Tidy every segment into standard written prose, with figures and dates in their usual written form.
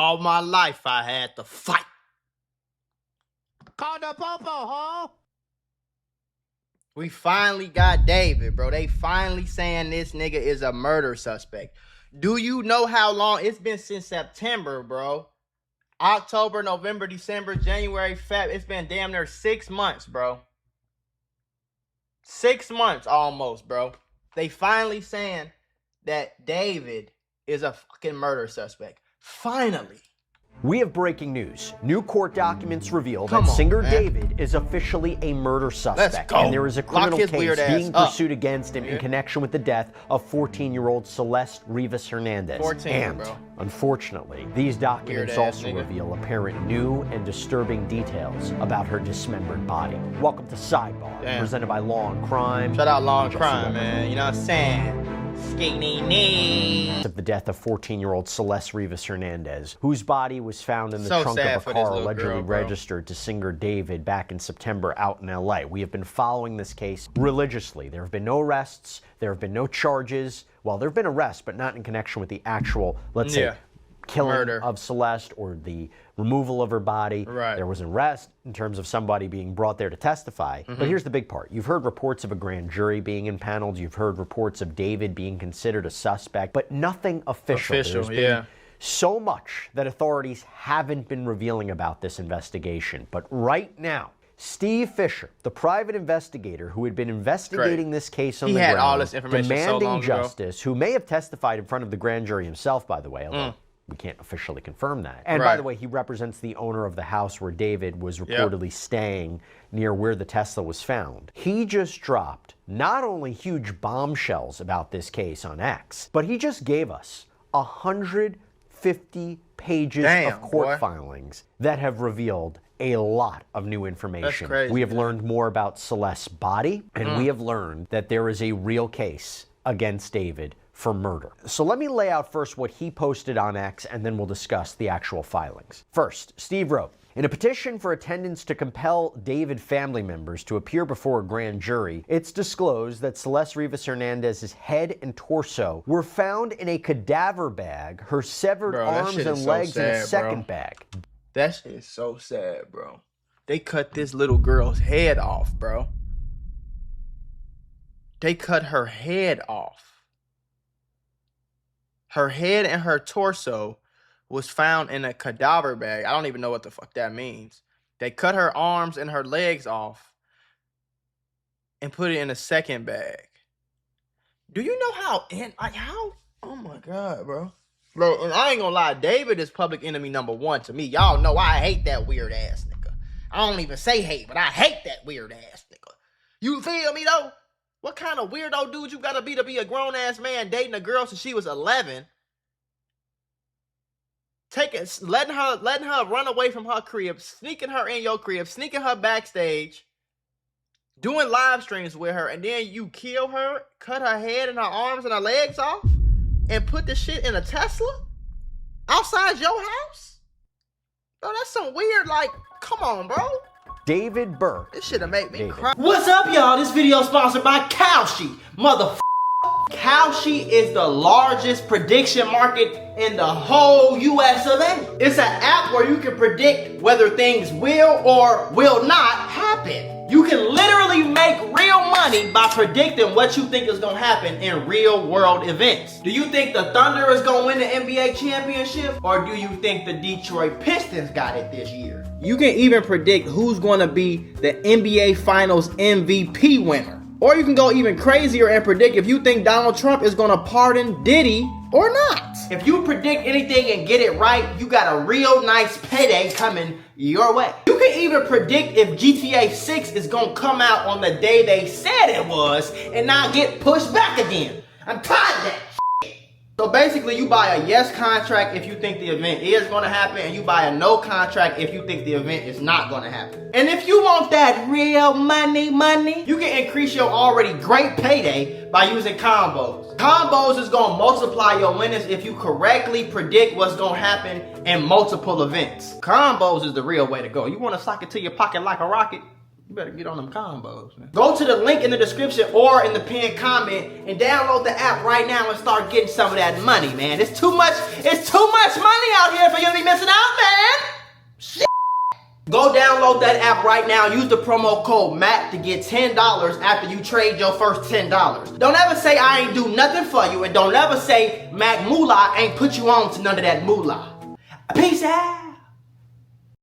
All my life I had to fight. Call the popo, ho. We finally got David, bro. They finally saying this nigga is a murder suspect. Do you know how long? It's been since September, bro. October, November, December, January, Feb. It's been damn near 6 months, bro. 6 months almost, bro. They finally saying that David is a fucking murder suspect. Finally. We have breaking news. New court documents reveal that singer David is officially a murder suspect. And there is a criminal case being pursued against him in connection with the death of 14-year-old Celeste Rivas Hernandez. 14, bro. Unfortunately, these documents also reveal apparent new and disturbing details about her dismembered body. Welcome to Sidebar, presented by Law and Crime. Shout out Law and Crime, man. You know what I'm saying? Of the death of 14-year-old Celeste Rivas Hernandez, whose body was found in the trunk of a car allegedly registered to singer David back in September out in LA. We have been following this case religiously. There have been no arrests. There have been no charges. Well, there have been arrests, but not in connection with the actual, let's say, killing of Celeste or the removal of her body. There was an arrest in terms of somebody being brought there to testify. But here's the big part. You've heard reports of a grand jury being impaneled. You've heard reports of David being considered a suspect, but nothing official. There's been so much that authorities haven't been revealing about this investigation. But right now, Steve Fisher, the private investigator who had been investigating this case on the ground, all this information demanding justice, who may have testified in front of the grand jury himself, by the way, although we can't officially confirm that. And by the way, he represents the owner of the house where David was reportedly staying near where the Tesla was found. He just dropped not only huge bombshells about this case on X, but he just gave us 150 pages of court filings that have revealed a lot of new information. We have learned more about Celeste's body, and we have learned that there is a real case against David for murder. So let me lay out first what he posted on X, and then we'll discuss the actual filings. First, Steve wrote, in a petition for attendance to compel David family members to appear before a grand jury, it's disclosed that Celeste Rivas Hernandez's head and torso were found in a cadaver bag, her severed arms and legs in a second bag. That shit is so sad, bro. They cut this little girl's head off, bro. They cut her head off. Her head and her torso was found in a cadaver bag. I don't even know what the fuck that means. They cut her arms and her legs off and put it in a second bag. Do you know how? Oh my God, bro. Bro, and I ain't gonna lie, David is public enemy #1 to me. Y'all know I hate that weird ass nigga. I don't even say hate, but I hate that weird ass nigga. You feel me though? What kind of weirdo dude you gotta be a grown-ass man dating a girl since she was 11? Letting her run away from her crib, sneaking her in your crib, sneaking her backstage, doing live streams with her, and then you kill her, cut her head and her arms and her legs off, and put the shit in a Tesla outside your house? Bro, that's some weird, like, come on, bro. David Burke. This shit'll make me cry. What's up, y'all? This video is sponsored by Kalshi. Kalshi is the largest prediction market in the whole US of A. It's an app where you can predict whether things will or will not happen. You can literally make real money by predicting what you think is going to happen in real world events. Do you think the Thunder is going to win the NBA championship? Or do you think the Detroit Pistons got it this year? You can even predict who's going to be the NBA Finals MVP winner. Or you can go even crazier and predict if you think Donald Trump is going to pardon Diddy or not. If you predict anything and get it right, you got a real nice payday coming your way. You can even predict if GTA 6 is going to come out on the day they said it was and not get pushed back again. I'm tired of that shit. So basically, you buy a yes contract if you think the event is going to happen, and you buy a no contract if you think the event is not going to happen. And if you want that real money, you can increase your already great payday by using combos. Combos is going to multiply your winnings if you correctly predict what's going to happen in multiple events. Combos is the real way to go. You want to sock it to your pocket like a rocket? You better get on them combos, man. Go to the link in the description or in the pinned comment and download the app right now and start getting some of that money, man. It's too much money out here for you to be missing out, man. Shit. Go download that app right now. Use the promo code MAC to get $10 after you trade your first $10. Don't ever say I ain't do nothing for you, and don't ever say Mac Mula ain't put you on to none of that moolah. Peace out.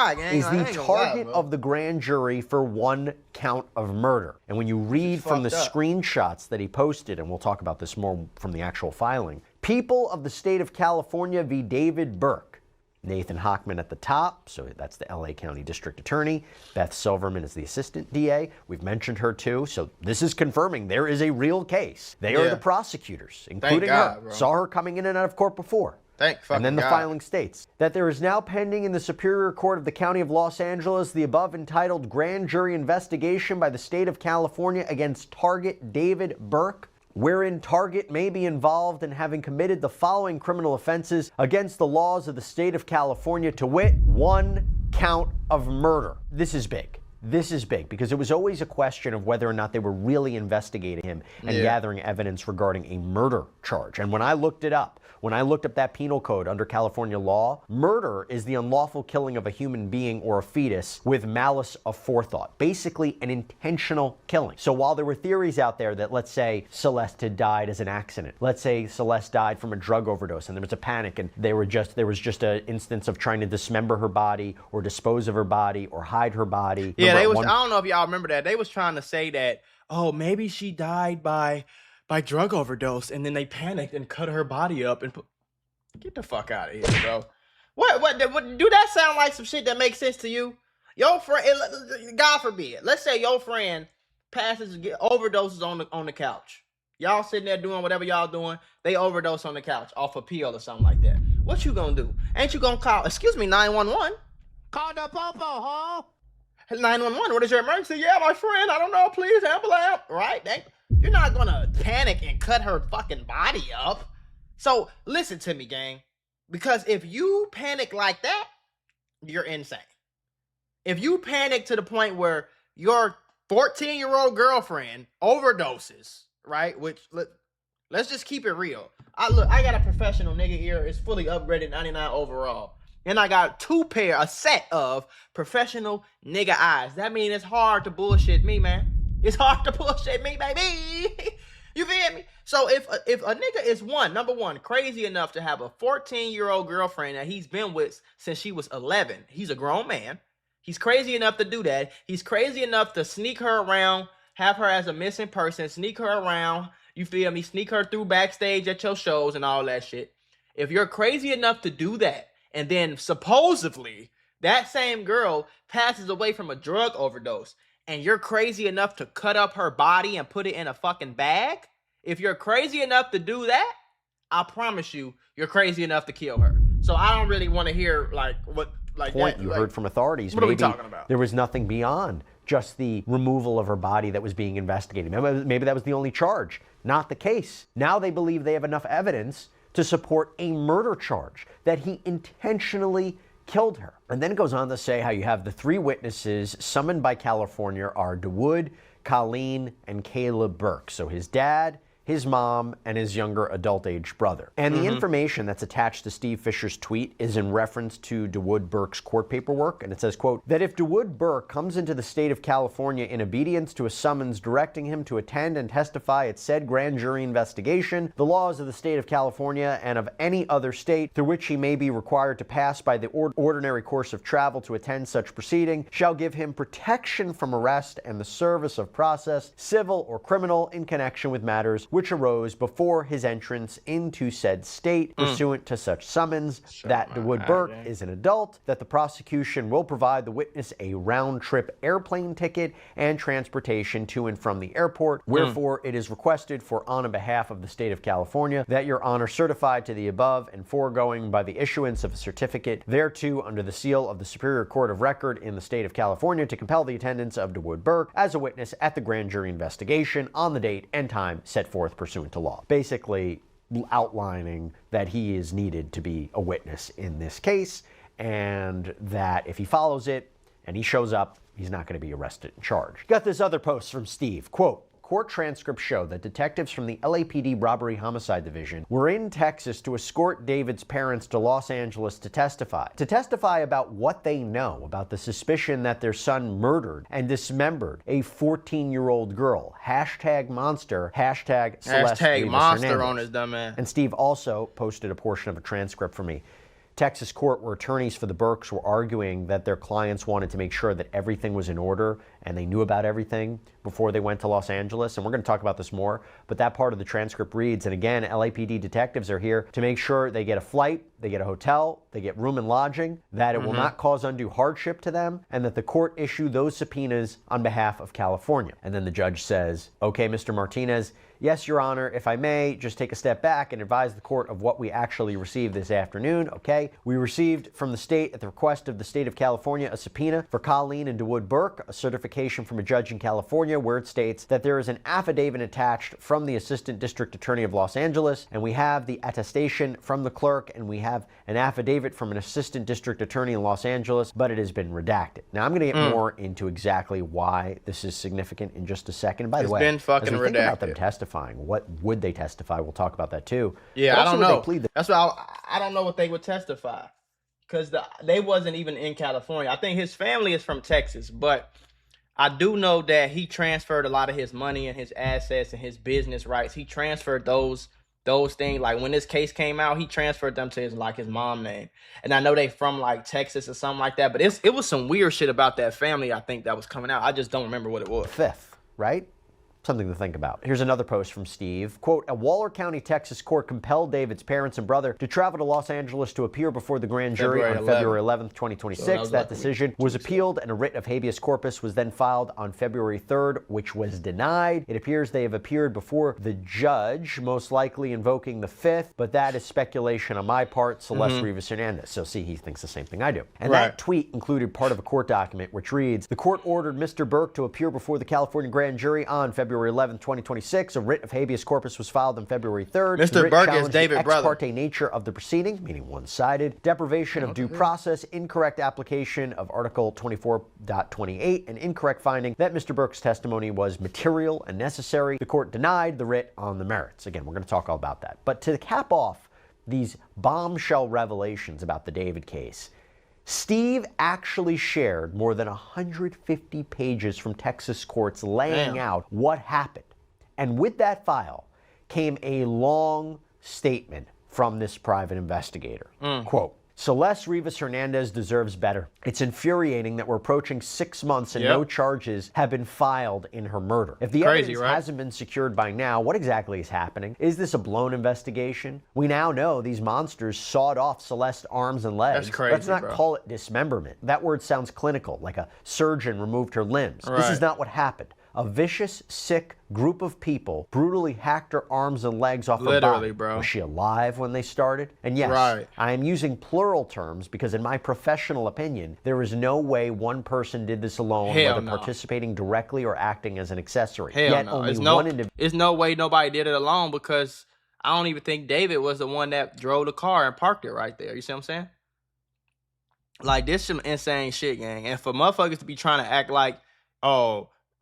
Is the target of the grand jury for one count of murder. And when you read from the screenshots that he posted, and we'll talk about this more from the actual filing, people of the state of California v. David Burke. Nathan Hochman at the top, so that's the LA County District Attorney. Beth Silverman is the Assistant DA. We've mentioned her too, so this is confirming there is a real case. They are the prosecutors, including her. Saw her coming in and out of court before. And then the filing states that there is now pending in the Superior Court of the County of Los Angeles the above entitled grand jury investigation by the state of California against Target David Burke, wherein Target may be involved in having committed the following criminal offenses against the laws of the state of California, to wit, one count of murder. This is big. This is big because it was always a question of whether or not they were really investigating him and gathering evidence regarding a murder charge. And when I looked it up, when I looked up that penal code under California law, murder is the unlawful killing of a human being or a fetus with malice aforethought. Basically an intentional killing. So while there were theories out there that, let's say, Celeste had died as an accident. Let's say Celeste died from a drug overdose and there was a panic and there was just an instance of trying to dismember her body or dispose of her body or hide her body. Yeah, I don't know if y'all remember that. They was trying to say that, oh, maybe she died by drug overdose, and then they panicked and cut her body up and put... Get the fuck out of here, bro. What do that sound like some shit that makes sense to you? Your friend, God forbid, let's say your friend overdoses on the couch. Y'all sitting there doing whatever y'all doing, they overdose on the couch off a pill or something like that. What you gonna do? Ain't you gonna call, 911? Call the popo, huh? 911, what is your emergency? Yeah, my friend, I don't know, please, ambulance. Right? You're not gonna panic and cut her fucking body up. So, listen to me, gang. Because if you panic like that, you're insane. If you panic to the point where your 14-year-old girlfriend overdoses, right? Which, let's just keep it real. I got a professional nigga ear. It's fully upgraded 99 overall. And I got a set of professional nigga eyes. That means it's hard to bullshit me, man. It's hard to bullshit me, baby. You feel me? So if a nigga is number one, crazy enough to have a 14-year-old girlfriend that he's been with since she was 11, he's a grown man. He's crazy enough to do that. He's crazy enough to sneak her around, have her as a missing person, sneak her around, you feel me? Sneak her through backstage at your shows and all that shit. If you're crazy enough to do that, and then supposedly that same girl passes away from a drug overdose, and you're crazy enough to cut up her body and put it in a fucking bag, if you're crazy enough to do that, I promise you're crazy enough to kill her. So I don't really want to hear point you heard from authorities. What are we talking about? There was nothing beyond just the removal of her body that was being investigated. Maybe that was the only charge. Not the case. Now they believe they have enough evidence to support a murder charge, that he intentionally killed her. And then it goes on to say how you have the three witnesses summoned by California are DeWood, Colleen, and Caleb Burke. So his dad, his mom, and his younger adult-age brother. And the information that's attached to Steve Fisher's tweet is in reference to DeWood Burke's court paperwork, and it says, quote, that if DeWood Burke comes into the state of California in obedience to a summons directing him to attend and testify at said grand jury investigation, the laws of the state of California and of any other state through which he may be required to pass by the ordinary course of travel to attend such proceeding, shall give him protection from arrest and the service of process, civil or criminal, in connection with matters which arose before his entrance into said state pursuant to such summons, that DeWood Burke is an adult, that the prosecution will provide the witness a round-trip airplane ticket and transportation to and from the airport, wherefore it is requested for on behalf of the state of California that your honor certified to the above and foregoing by the issuance of a certificate thereto under the seal of the Superior Court of Record in the state of California to compel the attendance of DeWood Burke as a witness at the grand jury investigation on the date and time set forth pursuant to law. Basically outlining that he is needed to be a witness in this case, and that if he follows it and he shows up, he's not going to be arrested and charged. Got this other post from Steve. Quote, court transcripts show that detectives from the LAPD Robbery Homicide Division were in Texas to escort David's parents to Los Angeles to testify about what they know about the suspicion that their son murdered and dismembered a 14-year-old girl. Hashtag monster, hashtag Celeste Hashtag monster Hernandez. on his dumb ass. And Steve also posted a portion of a transcript for me. Texas court, where attorneys for the Burks were arguing that their clients wanted to make sure that everything was in order and they knew about everything before they went to Los Angeles. And we're going to talk about this more, but that part of the transcript reads, and again, LAPD detectives are here to make sure they get a flight, they get a hotel, they get room and lodging, that it will not cause undue hardship to them, and that the court issue those subpoenas on behalf of California. And then the judge says, okay, Mr. Martinez, yes, Your Honor, if I may just take a step back and advise the court of what we actually received this afternoon. Okay, we received from the state, at the request of the state of California, a subpoena for Colleen and DeWood Burke, a certification from a judge in California where it states that there is an affidavit attached from the Assistant District Attorney of Los Angeles, and we have the attestation from the clerk, and we have an affidavit from an Assistant District Attorney in Los Angeles, but it has been redacted. Now, I'm going to get more into exactly why this is significant in just a second. By the way, been fucking as we think about them redacted. Testifying, what would they testify? We'll talk about that too. Yeah, But I also, don't would they know. plead That's why I don't know what they would testify, because they wasn't even in California. I think his family is from Texas, but I do know that he transferred a lot of his money and his assets and his business rights. He transferred those things. Like when this case came out, he transferred them to his mom name. And I know they from like Texas or something like that. But it was some weird shit about that family, I think, that was coming out. I just don't remember what it was. 5th, right? Something to think about. Here's another post from Steve. Quote, a Waller County, Texas court compelled David's parents and brother to travel to Los Angeles to appear before the grand jury on February 11th, 2026. That decision was appealed, and a writ of habeas corpus was then filed on February 3rd, which was denied. It appears they have appeared before the judge, most likely invoking the 5th, but that is speculation on my part. Celeste Rivas Hernandez. So see, he thinks the same thing I do. And that tweet included part of a court document which reads, the court ordered Mr. Burke to appear before the California grand jury on February 11, 2026. A writ of habeas corpus was filed on February 3rd. Mr. Burke is David's brother. The ex parte nature of the proceeding, meaning one-sided, deprivation of due process, incorrect application of Article 24.28, and incorrect finding that Mr. Burke's testimony was material and necessary. The court denied the writ on the merits. Again, we're going to talk all about that. But to cap off these bombshell revelations about the David case, Steve actually shared more than 150 pages from Texas courts laying out what happened. And with that file came a long statement from this private investigator. Quote, Celeste Rivas Hernandez deserves better. It's infuriating that we're approaching 6 months and no charges have been filed in her murder. If the evidence hasn't been secured by now, what exactly is happening? Is this a blown investigation? We now know these monsters sawed off Celeste's arms and legs. That's crazy, Let's not bro. call it dismemberment. That word sounds clinical, like a surgeon removed her limbs. This is not what happened. A vicious, sick group of people brutally hacked her arms and legs off her body. Bro. Was she alive when they started? And yes, I am using plural terms because in my professional opinion, there is no way one person did this alone, whether participating directly or acting as an accessory. Yet only one individual. There's no way nobody did it alone, because I don't even think David was the one that drove the car and parked it right there. You see what I'm saying? Like, this some insane shit, gang. And for motherfuckers to be trying to act like,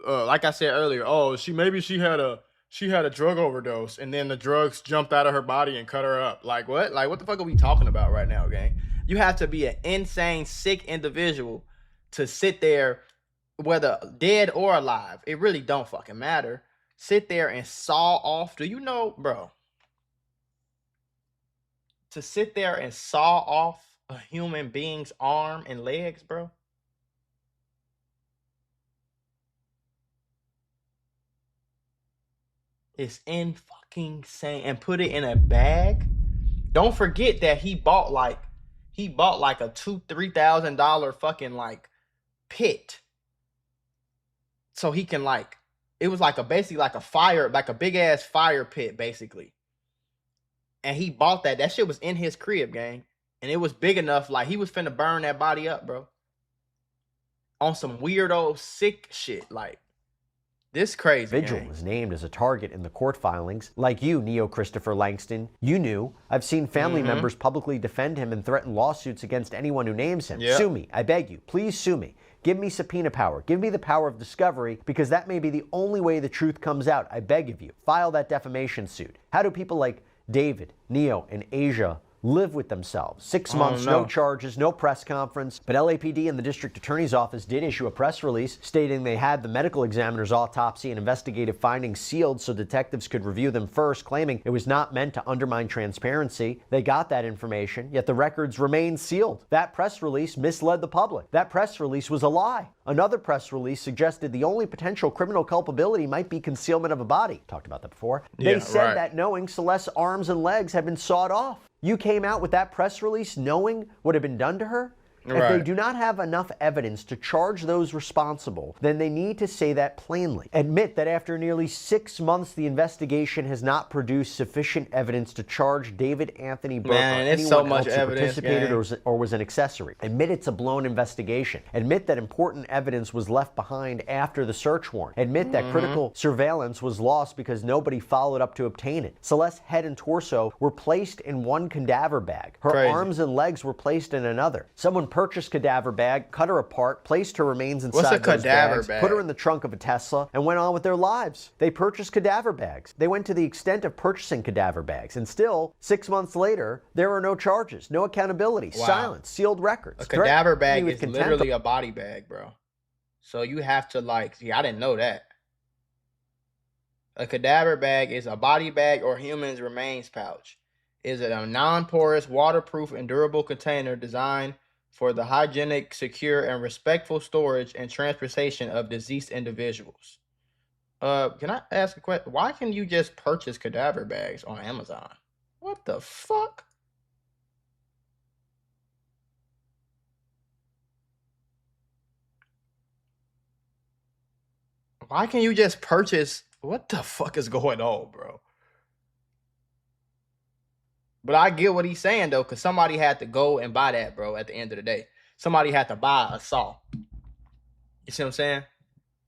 like I said earlier, maybe she had a drug overdose and then the drugs jumped out of her body and cut her up. Like what? Like what the fuck are we talking about right now, gang? You have to be an insane, sick individual to sit there, whether dead or alive. It really don't fucking matter. Sit there and saw off. Do you know, bro? To sit there and saw off a human being's arm and legs, bro. It's in fucking insane. And put it in a bag. Don't forget that he bought like a $2,000-$3,000 fucking like pit. So he can it was basically like a fire, like a big ass fire pit basically. And he bought that. That shit was in his crib, gang. And it was big enough, like he was finna burn that body up, bro. On some weirdo sick shit, like. This crazy individual is named as a target in the court filings. Like you, Neo Christopher Langston, you knew. I've seen family members publicly defend him and threaten lawsuits against anyone who names him. Sue me. I beg you. Please sue me. Give me subpoena power. Give me the power of discovery, because that may be the only way the truth comes out. I beg of you, file that defamation suit. How do people like David, Neo, and Asia live with themselves? 6 months, no charges, no press conference. But LAPD and the district attorney's office did issue a press release stating they had the medical examiner's autopsy and investigative findings sealed so detectives could review them first, claiming it was not meant to undermine transparency. They got that information, yet the records remain sealed. That press release misled the public. That press release was a lie. Another press release suggested the only potential criminal culpability might be concealment of a body. Talked about that before. They said that knowing Celeste's arms and legs had been sawed off. You came out with that press release knowing what had been done to her? If they do not have enough evidence to charge those responsible, then they need to say that plainly. Admit that after nearly 6 months, the investigation has not produced sufficient evidence to charge David Anthony Burke or anyone else who participated or was an accessory. Admit it's a blown investigation. Admit that important evidence was left behind after the search warrant. Admit that critical surveillance was lost because nobody followed up to obtain it. Celeste's head and torso were placed in one cadaver bag. Her arms and legs were placed in another. Someone purchased cadaver bag, cut her apart, placed her remains inside those bags, put her in the trunk of a Tesla, and went on with their lives. They purchased cadaver bags. They went to the extent of purchasing cadaver bags, and still, 6 months later, there are no charges, no accountability, silence, sealed records. A cadaver bag is literally a body bag, bro. So you have to see, I didn't know that. A cadaver bag is a body bag or human's remains pouch. Is it a non-porous, waterproof, and durable container designed for the hygienic, secure, and respectful storage and transportation of deceased individuals? Can I ask a question? Why can you just purchase cadaver bags on Amazon? What the fuck? Why can you just purchase? What the fuck is going on, bro? But I get what he's saying, though, because somebody had to go and buy that, bro, at the end of the day. Somebody had to buy a saw. You see what I'm saying?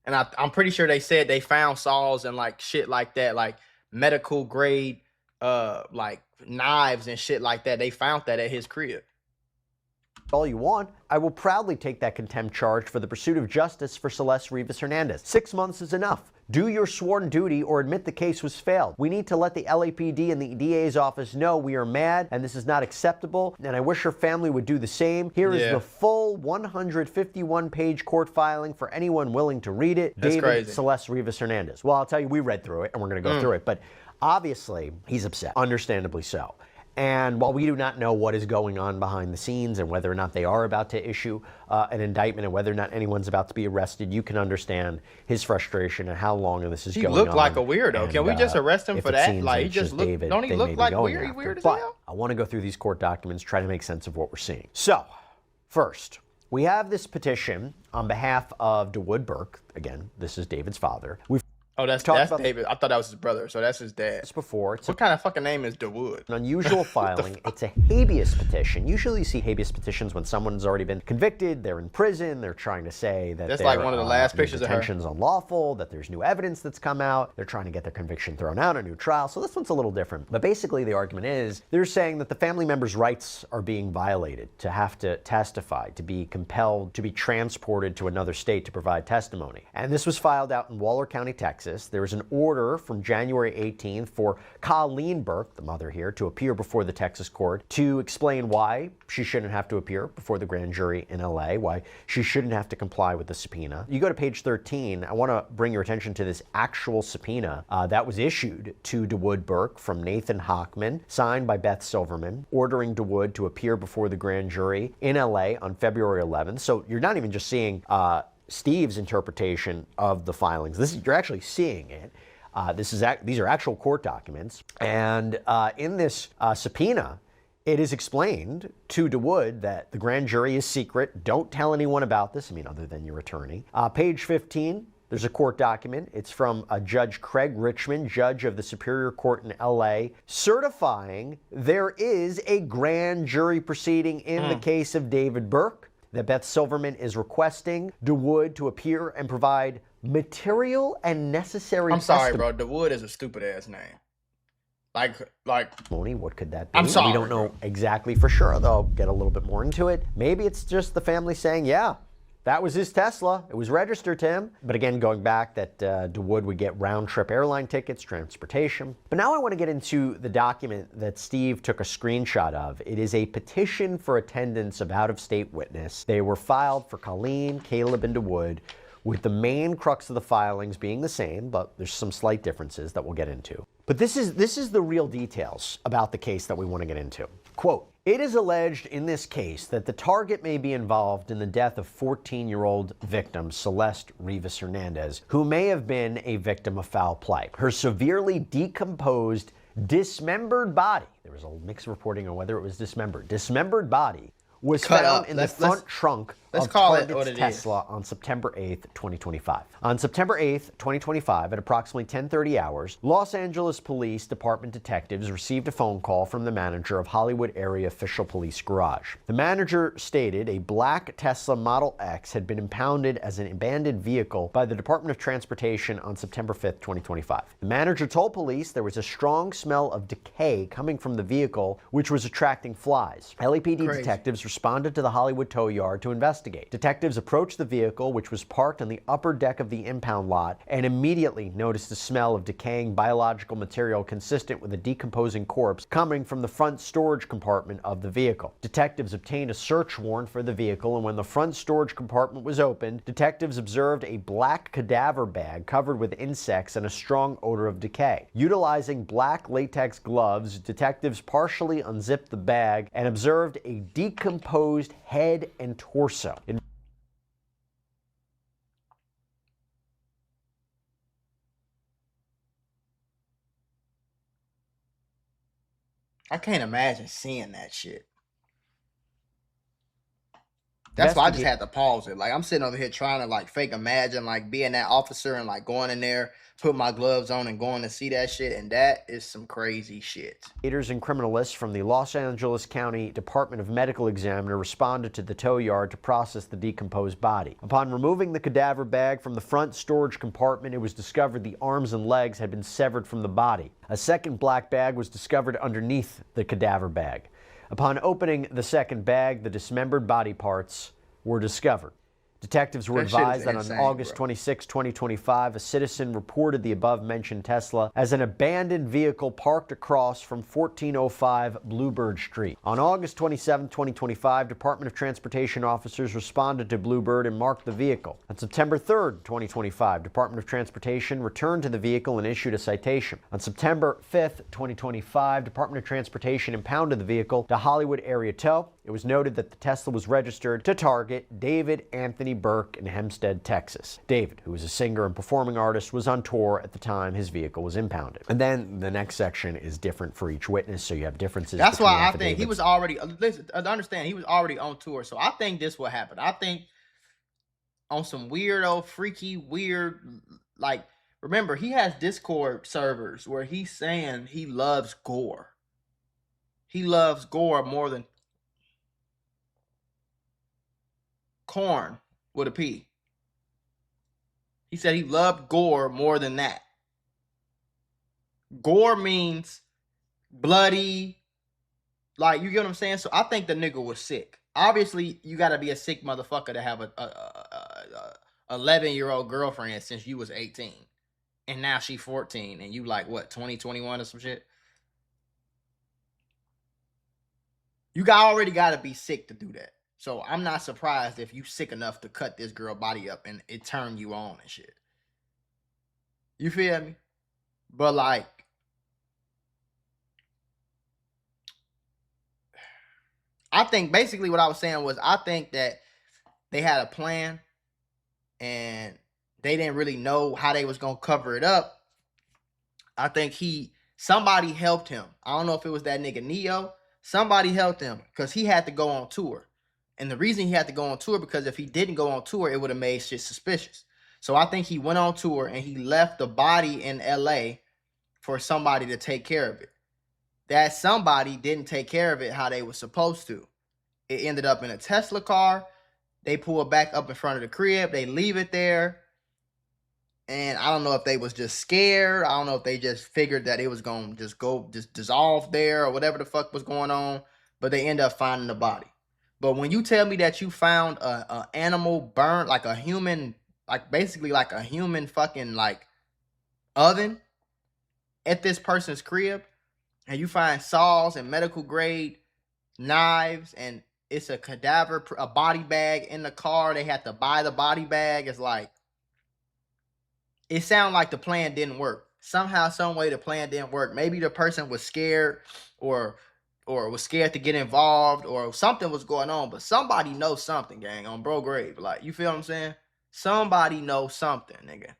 And I'm pretty sure they said they found saws and, shit like that, medical grade, knives and shit like that. They found that at his crib. All you want, I will proudly take that contempt charge for the pursuit of justice for Celeste Rivas Hernandez. 6 months is enough. Do your sworn duty or admit the case was failed. We need to let the LAPD and the DA's office know we are mad and this is not acceptable, and I wish her family would do the same. Here is the full 151-page court filing for anyone willing to read it. That's David crazy. Celeste Rivas Hernandez. Well, I'll tell you, we read through it and we're going to go through it, but obviously he's upset, understandably so. And while we do not know what is going on behind the scenes and whether or not they are about to issue an indictment and whether or not anyone's about to be arrested, you can understand his frustration and how long this is going on. He looked like a weirdo. And, can we just arrest him for that? He just look, David, don't he look like weird as hell? I want to go through these court documents, try to make sense of what we're seeing. So, first, we have this petition on behalf of DeWood Burke. Again, this is David's father. Oh, that's David. I thought that was his brother, so that's his dad. Before. What kind of fucking name is DeWood? An unusual filing. It's a habeas petition. Usually you see habeas petitions when someone's already been convicted, they're in prison, they're trying to say that that's like one of the last pictures of her. Detention's unlawful, that there's new evidence that's come out, they're trying to get their conviction thrown out, a new trial. So this one's a little different. But basically the argument is they're saying that the family members' rights are being violated, to have to testify, to be compelled to be transported to another state to provide testimony. And this was filed out in Waller County, Texas. There was an order from January 18th for Colleen Burke, the mother here, to appear before the Texas court to explain why she shouldn't have to appear before the grand jury in LA, why she shouldn't have to comply with the subpoena. You go to page 13, I want to bring your attention to this actual subpoena that was issued to DeWood Burke from Nathan Hockman, signed by Beth Silverman, ordering DeWood to appear before the grand jury in LA on February 11th. So you're not even just seeing Steve's interpretation of the filings. You're actually seeing it. These are actual court documents. And in this subpoena, it is explained to DeWood that the grand jury is secret. Don't tell anyone about this, other than your attorney. Page 15, there's a court document. It's from Judge Craig Richmond, judge of the Superior Court in LA, certifying there is a grand jury proceeding in the case of David Burke, that Beth Silverman is requesting DeWood to appear and provide material and necessary I'm sorry, bro. DeWood is a stupid-ass name. What could that be? I'm sorry. We don't know exactly for sure, though. I'll get a little bit more into it. Maybe it's just the family saying, yeah, That was his Tesla. It was registered to him. But again, going back, that DeWood would get round-trip airline tickets, transportation. But now I want to get into the document that Steve took a screenshot of. It is a petition for attendance of out-of-state witness. They were filed for Colleen, Caleb, and DeWood, with the main crux of the filings being the same, but there's some slight differences that we'll get into. But this is the real details about the case that we want to get into. Quote, "It is alleged in this case that the target may be involved in the death of 14-year-old victim Celeste Rivas Hernandez, who may have been a victim of foul play. Her severely decomposed, dismembered body," there was a mixed reporting on whether it was dismembered body, was found in the front trunk of Target's Tesla on September 8th, 2025. On September 8th, 2025, at approximately 10:30 hours, Los Angeles Police Department detectives received a phone call from the manager of Hollywood Area Official Police Garage. The manager stated a black Tesla Model X had been impounded as an abandoned vehicle by the Department of Transportation on September 5th, 2025. The manager told police there was a strong smell of decay coming from the vehicle, which was attracting flies. LAPD detectives responded to the Hollywood tow yard to investigate. Detectives approached the vehicle, which was parked on the upper deck of the impound lot, and immediately noticed the smell of decaying biological material consistent with a decomposing corpse coming from the front storage compartment of the vehicle. Detectives obtained a search warrant for the vehicle, and when the front storage compartment was opened, detectives observed a black cadaver bag covered with insects and a strong odor of decay. Utilizing black latex gloves, detectives partially unzipped the bag and observed a decomposed head and torso. I can't imagine seeing that shit. That's why I just had to pause it. Like, I'm sitting over here trying to, like, fake imagine, like, being that officer and, like, going in there, put my gloves on and going to see that shit, and that is some crazy shit. Investigators and criminalists from the Los Angeles County Department of Medical Examiner responded to the tow yard to process the decomposed body. Upon removing the cadaver bag from the front storage compartment, it was discovered the arms and legs had been severed from the body. A second black bag was discovered underneath the cadaver bag. Upon opening the second bag, the dismembered body parts were discovered. Detectives were advised that on August 26, 2025, a citizen reported the above-mentioned Tesla as an abandoned vehicle parked across from 1405 Bluebird Street. On August 27, 2025, Department of Transportation officers responded to Bluebird and marked the vehicle. On September 3, 2025, Department of Transportation returned to the vehicle and issued a citation. On September 5, 2025, Department of Transportation impounded the vehicle to Hollywood Area Tow. It was noted that the Tesla was registered to target David Anthony Burke in Hempstead, Texas. David, who was a singer and performing artist, was on tour at the time his vehicle was impounded. And then the next section is different for each witness, so you have differences. That's why I think he was already, listen, understand, he was already on tour. So I think this will happen. I think on some weirdo, freaky, weird, like, remember, he has Discord servers where he's saying he loves gore. He loves gore more than corn with a P. He said he loved gore more than that. Gore means bloody, like, you get what I'm saying? So I think the nigga was sick. Obviously, you got to be a sick motherfucker to have a 11-year-old girlfriend since you was 18. And now she 14 and you like, what, 20, 21 or some shit? You already got to be sick to do that. So I'm not surprised if you sick enough to cut this girl body up and it turn you on and shit. You feel me? But like, I think basically what I was saying was I think that they had a plan and they didn't really know how they was going to cover it up. I think somebody helped him. I don't know if it was that nigga Neo. Somebody helped him because he had to go on tour. And the reason he had to go on tour, because if he didn't go on tour, it would have made shit suspicious. So I think he went on tour and he left the body in LA for somebody to take care of it. That somebody didn't take care of it how they were supposed to. It ended up in a Tesla car. They pull it back up in front of the crib. They leave it there. And I don't know if they was just scared. I don't know if they just figured that it was going to just dissolve there or whatever the fuck was going on. But they end up finding the body. But when you tell me that you found a animal burned, like a human, like basically like a human fucking like oven at this person's crib, and you find saws and medical grade knives, and it's a cadaver, a body bag in the car. They had to buy the body bag. It's like, it sounds like the plan didn't work. Somehow, some way, the plan didn't work. Maybe the person was scared, or was scared to get involved, or something was going on. But somebody knows something, gang, on bro grave. Like, you feel what I'm saying? Somebody knows something, nigga.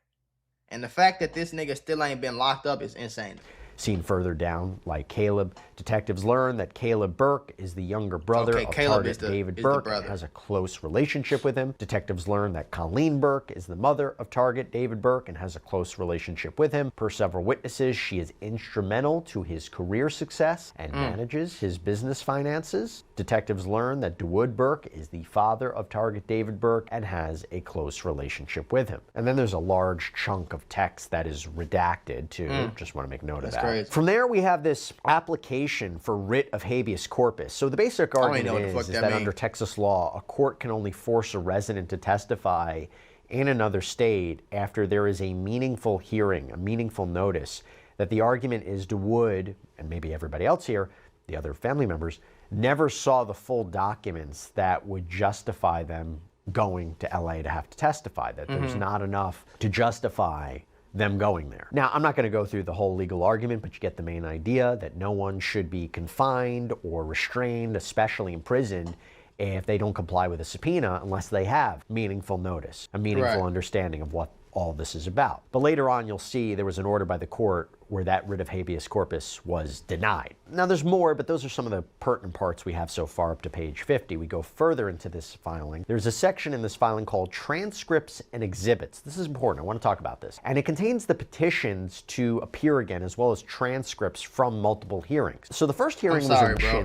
And the fact that this nigga still ain't been locked up is insane. Seen further down, like Caleb, detectives learn that Caleb Burke is the younger brother of target David Burke and has a close relationship with him. Detectives learn that Colleen Burke is the mother of target David Burke and has a close relationship with him. Per several witnesses, she is instrumental to his career success and manages his business finances. Detectives learn that DeWood Burke is the father of target David Burke and has a close relationship with him. And then there's a large chunk of text that is redacted too. Just want to make note of that. Crazy. From there, we have this application for writ of habeas corpus. So the basic argument is that under Texas law, a court can only force a resident to testify in another state after there is a meaningful hearing, a meaningful notice. That the argument is DeWood, and maybe everybody else here, the other family members, never saw the full documents that would justify them going to LA to have to testify, that there's not enough to justify them going there. Now, I'm not going to go through the whole legal argument, but you get the main idea that no one should be confined or restrained, especially imprisoned, if they don't comply with a subpoena unless they have meaningful notice, a meaningful understanding of what all this is about. But later on, you'll see there was an order by the court where that writ of habeas corpus was denied. Now, there's more, but those are some of the pertinent parts we have so far up to page 50. We go further into this filing. There's a section in this filing called Transcripts and Exhibits. This is important. I want to talk about this. And it contains the petitions to appear again, as well as transcripts from multiple hearings. So the first hearing was in bro.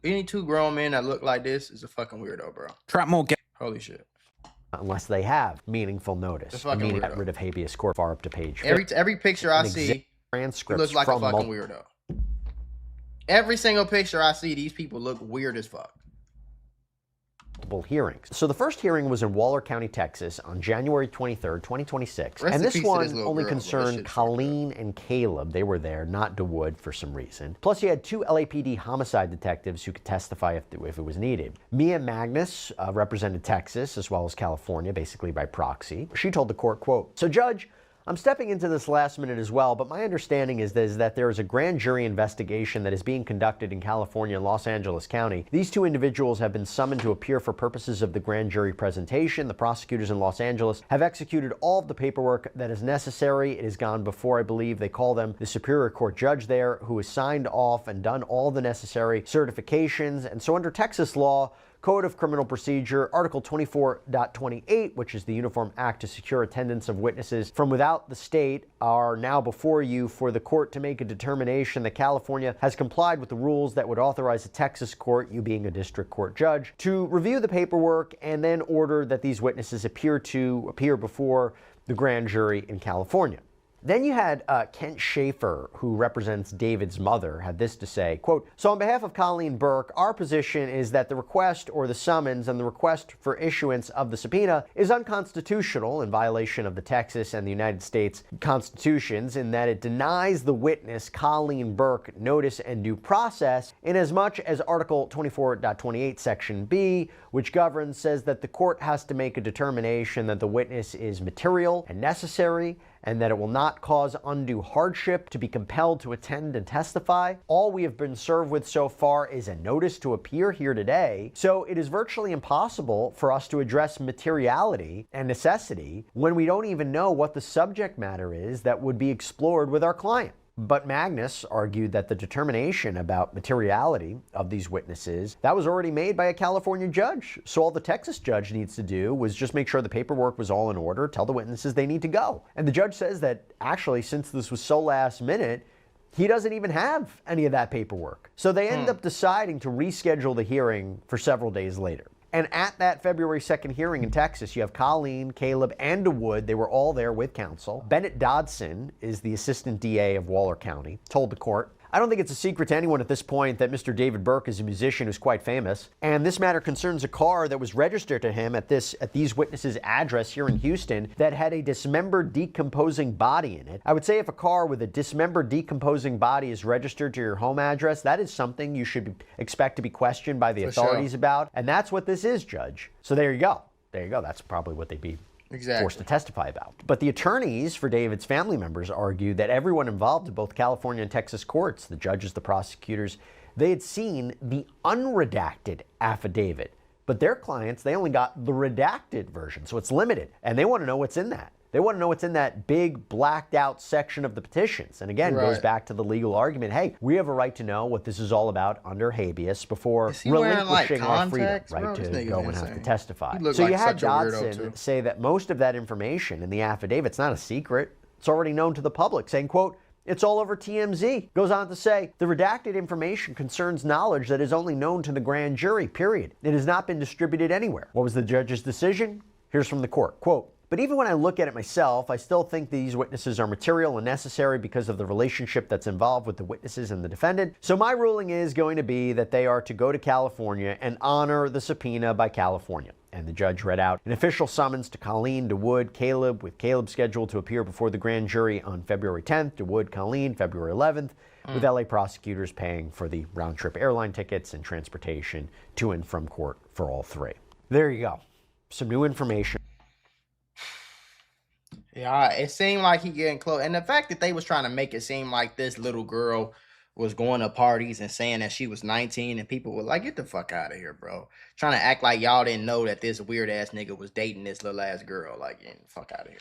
Any two grown men that look like this is a fucking weirdo, bro. Trap more. Holy shit. Unless they have meaningful notice. That writ of habeas corpus far up to page 50. Every picture I see, transcripts looks like a fucking weirdo. Every single picture I see, these people look weird as fuck. Multiple hearings. So the first hearing was in Waller County, Texas on January 23rd, 2026. And this one only concerned Colleen and Caleb. They were there, not DeWood for some reason. Plus you had two LAPD homicide detectives who could testify if it was needed. Mia Magnus represented Texas as well as California, basically by proxy. She told the court, quote, "So Judge, I'm stepping into this last minute as well, but my understanding is that there is a grand jury investigation that is being conducted in California and Los Angeles County. These two individuals have been summoned to appear for purposes of the grand jury presentation. The prosecutors in Los Angeles have executed all of the paperwork that is necessary. It has gone before, I believe, they call them the Superior Court judge there, who has signed off and done all the necessary certifications. And so under Texas law, Code of Criminal Procedure, Article 24.28, which is the Uniform Act to secure attendance of witnesses from without the state, are now before you for the court to make a determination that California has complied with the rules that would authorize a Texas court, you being a district court judge, to review the paperwork and then order that these witnesses appear before the grand jury in California." Then you had Kent Schaefer, who represents David's mother, had this to say, quote, "So on behalf of Colleen Burke, our position is that the request or the summons and the request for issuance of the subpoena is unconstitutional in violation of the Texas and the United States constitutions in that it denies the witness, Colleen Burke, notice and due process inasmuch as Article 24.28 Section B, which governs, says that the court has to make a determination that the witness is material and necessary and that it will not cause undue hardship to be compelled to attend and testify. All we have been served with so far is a notice to appear here today, so it is virtually impossible for us to address materiality and necessity when we don't even know what the subject matter is that would be explored with our client." But Magnus argued that the determination about materiality of these witnesses, that was already made by a California judge. So all the Texas judge needs to do was just make sure the paperwork was all in order, tell the witnesses they need to go. And the judge says that actually, since this was so last minute, he doesn't even have any of that paperwork. So they end up deciding to reschedule the hearing for several days later. And at that February 2nd hearing in Texas, you have Colleen, Caleb, and DeWood. They were all there with counsel. Bennett Dodson is the assistant DA of Waller County, told the court, I don't think it's a secret to anyone at this point that Mr. David Burke is a musician who's quite famous, and this matter concerns a car that was registered to him at these witnesses' address here in Houston that had a dismembered, decomposing body in it. I would say if a car with a dismembered, decomposing body is registered to your home address, that is something you should expect to be questioned by the authorities about, and that's what this is, Judge. So there you go. There you go. That's probably what they'd be forced to testify about. But the attorneys for David's family members argued that everyone involved in both California and Texas courts, the judges, the prosecutors, they had seen the unredacted affidavit. But their clients, they only got the redacted version, so it's limited. And they want to know what's in that. They want to know what's in that big blacked out section of the petitions. And again, goes back to the legal argument. Hey, we have a right to know what this is all about under habeas before relinquishing our freedom, right, to go and have to testify. So you had Dodson say that most of that information in the affidavit's not a secret. It's already known to the public, saying, quote, "It's all over TMZ." Goes on to say, "The redacted information concerns knowledge that is only known to the grand jury, period. It has not been distributed anywhere." What was the judge's decision? Here's from the court, quote, "But even when I look at it myself, I still think these witnesses are material and necessary because of the relationship that's involved with the witnesses and the defendant. So my ruling is going to be that they are to go to California and honor the subpoena by California." And the judge read out an official summons to Colleen, DeWood, Caleb, with Caleb scheduled to appear before the grand jury on February 10th, DeWood, Colleen, February 11th, with LA prosecutors paying for the round-trip airline tickets and transportation to and from court for all three. There you go. Some new information. Yeah, it seemed like he getting close. And the fact that they was trying to make it seem like this little girl was going to parties and saying that she was 19 and people were like, get the fuck out of here, bro. Trying to act like y'all didn't know that this weird ass nigga was dating this little ass girl. Like, fuck out of here.